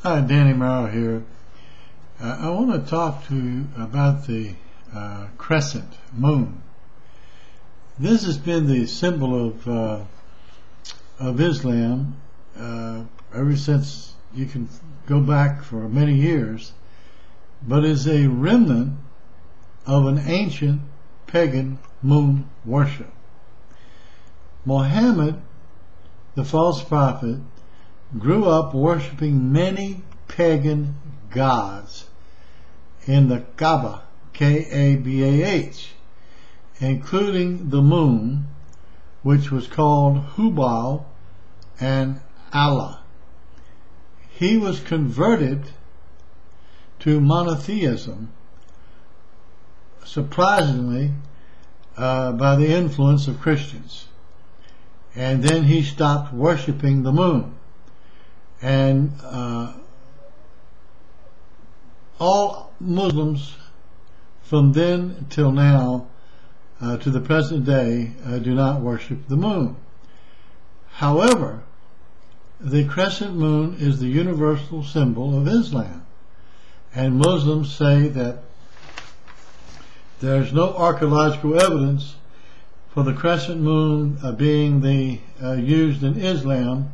Hi, Danny Marrow here. I want to talk to you about the Crescent moon. This has been the symbol of Islam ever since you can go back for many years, but is a remnant of an ancient pagan moon worship. Muhammad, the false prophet, grew up worshiping many pagan gods in the Kaaba, K-A-B-A-H, including the moon, which was called Hubal, and Allah. He was converted to monotheism, surprisingly, by the influence of Christians. And then he stopped worshiping the moon. And all Muslims from then till now, to the present day, do not worship the moon. However, the crescent moon is the universal symbol of Islam, and Muslims say that there's no archaeological evidence for the crescent moon being used in Islam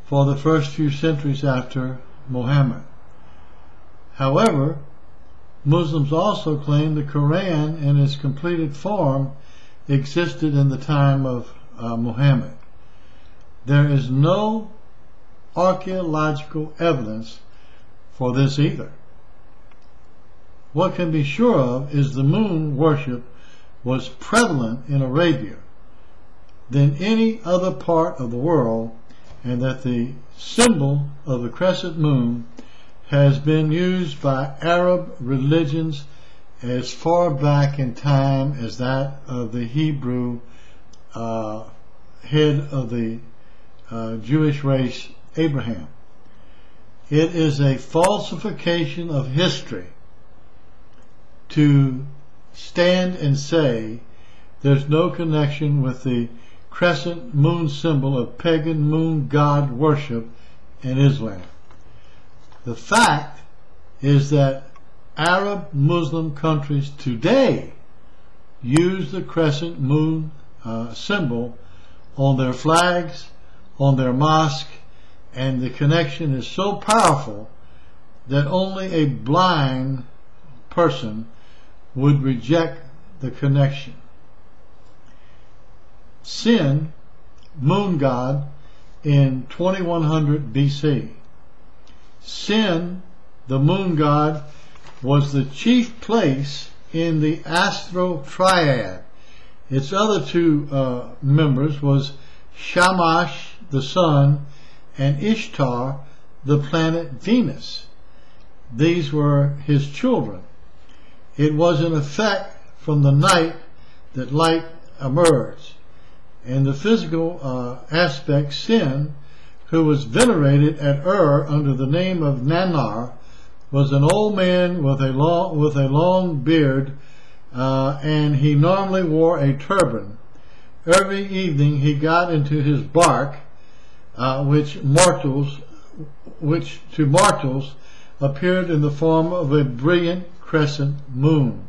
for the first few centuries after Muhammad. However, Muslims also claim the Quran in its completed form existed in the time of Muhammad. There is no archaeological evidence for this either. What can be sure of is the moon worship was prevalent in Arabia than any other part of the world, and that the symbol of the crescent moon has been used by Arab religions as far back in time as that of the Hebrew head of the Jewish race, Abraham. It is a falsification of history to stand and say there's no connection with the crescent moon symbol of pagan moon god worship in Islam. The fact is that Arab Muslim countries today use the crescent moon symbol on their flags, on their mosque, and the connection is so powerful that only a blind person would reject the connection. Sin, moon god, in 2100 BC. Sin, the moon god, was the chief place in the astro triad. Its other two members was Shamash, the sun, and Ishtar, the planet Venus. These were his children. It was in effect from the night that light emerged. In the physical aspect, Sin, who was venerated at Ur under the name of Nanar, was an old man with a long beard, and he normally wore a turban. Every evening he got into his bark, which to mortals appeared in the form of a brilliant crescent moon,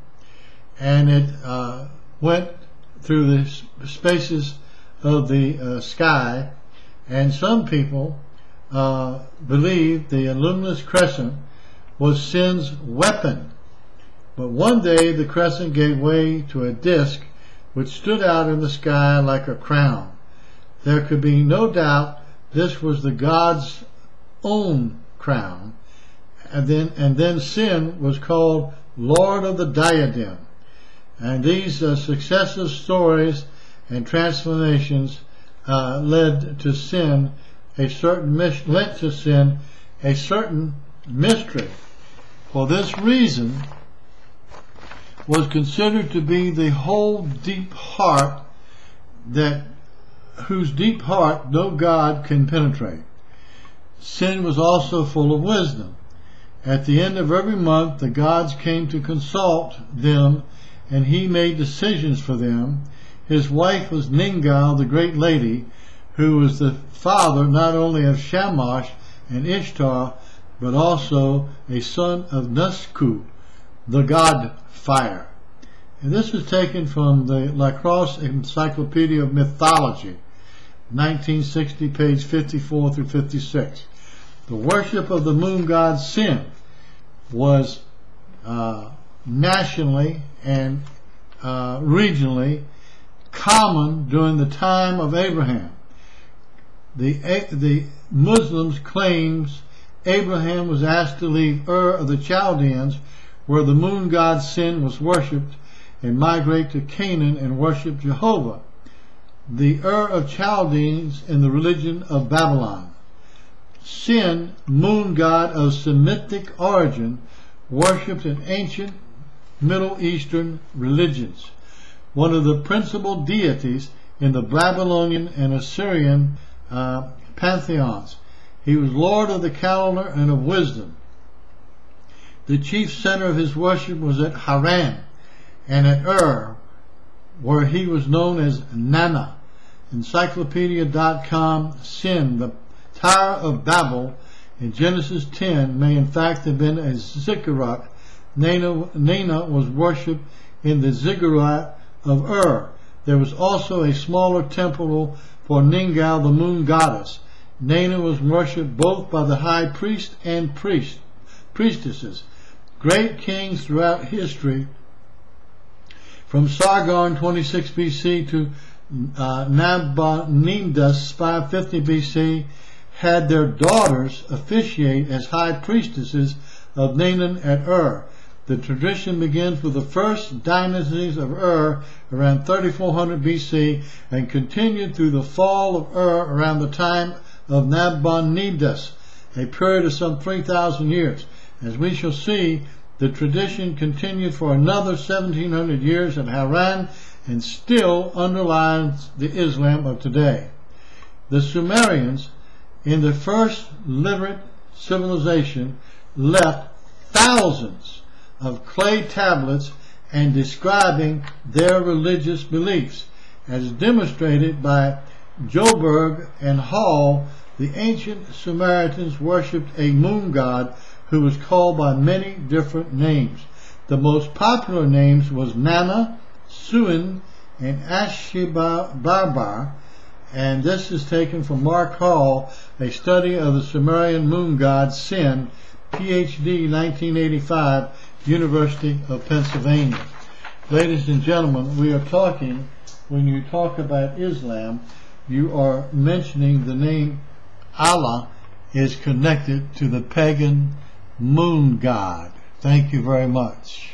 and it went through the spaces of the sky, and some people believed the luminous crescent was Sin's weapon. But one day the crescent gave way to a disk which stood out in the sky like a crown. There could be no doubt this was the god's own crown, and then Sin was called Lord of the Diadem. And these successive stories and transformations led to Sin a certain mystery. For this reason, was considered to be the whole deep heart whose deep heart no God can penetrate. Sin was also full of wisdom. At the end of every month, the gods came to consult them, and he made decisions for them. His wife was Ningal, the great lady, who was the father not only of Shamash and Ishtar, but also a son of Nusku, the god fire. And this is taken from the Lacrosse Encyclopedia of Mythology, 1960, page 54 through 56. The worship of the moon god Sin was nationally and regionally common during the time of Abraham. The Muslims claims Abraham was asked to leave Ur of the Chaldeans, where the moon god Sin was worshipped, and migrate to Canaan and worship Jehovah, the Ur of Chaldeans, in the religion of Babylon. Sin, moon god of Semitic origin, worshipped in ancient Middle Eastern religions, one of the principal deities in the Babylonian and Assyrian pantheons. He was lord of the calendar and of wisdom. The chief center of his worship was at Haran and at Ur, where he was known as Nana. Encyclopedia.com, Sin, the Tower of Babel, in Genesis 10, may in fact have been a ziggurat. Nana was worshipped in the ziggurat of Ur. There was also a smaller temple for Ningal, the moon goddess. Nana was worshipped both by the high priest and priestesses. Great kings throughout history, from Sargon 26 BC to Nabonidus 550 BC, had their daughters officiate as high priestesses of Nannan at Ur. The tradition begins with the first dynasties of Ur around 3400 BC and continued through the fall of Ur around the time of Nabonidus, a period of some 3,000 years. As we shall see, the tradition continued for another 1700 years at Haran and still underlies the Islam of today. The Sumerians, in the first literate civilization, left thousands of clay tablets and describing their religious beliefs. As demonstrated by Joberg and Hall, the ancient Samaritans worshipped a moon god who was called by many different names. The most popular names was Nana, Suin, and Ashbarbar, and this is taken from Mark Hall, A Study of the Sumerian Moon God Sin, PhD, 1985, University of Pennsylvania. Ladies and gentlemen, we are talking, when you talk about Islam, you are mentioning the name Allah is connected to the pagan moon god. Thank you very much.